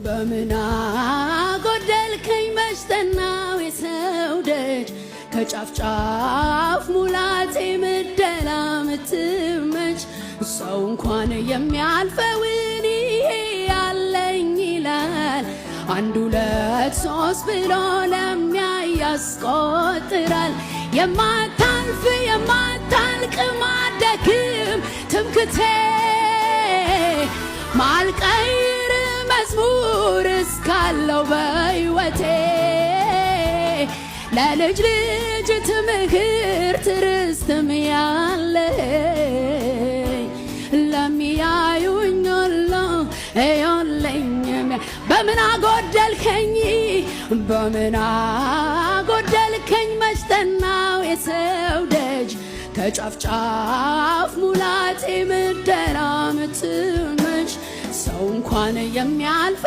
በምን አጎደልከኝ መሽተናው የሰው ደጅ ከጫፍ ጫፍ ሙላቴ ምደላ ምትመች ሰው እንኳን የሚያልፈውን ይሄ ያለኝ ይላል አንድ ሁለት ሶስት ብሎ ለሚያይ ያስቆጥራል የማታልፍ የማታልቅ ማደክም ትምክቴ ማልቀይር መዝሙር እስካለው በሕይወቴ ለልጅ ልጅ ትምህርት ርስትም ያለኝ ለሚያዩኝ ሁሉ እዩልኝ በምን አጎደልከኝ በምን አጎደልከኝ መሽተናው የሰው ደጅ ከጫፍ ጫፍ ሙላቴ ምደላ ምትመች ሰው እንኳን የሚያልፈ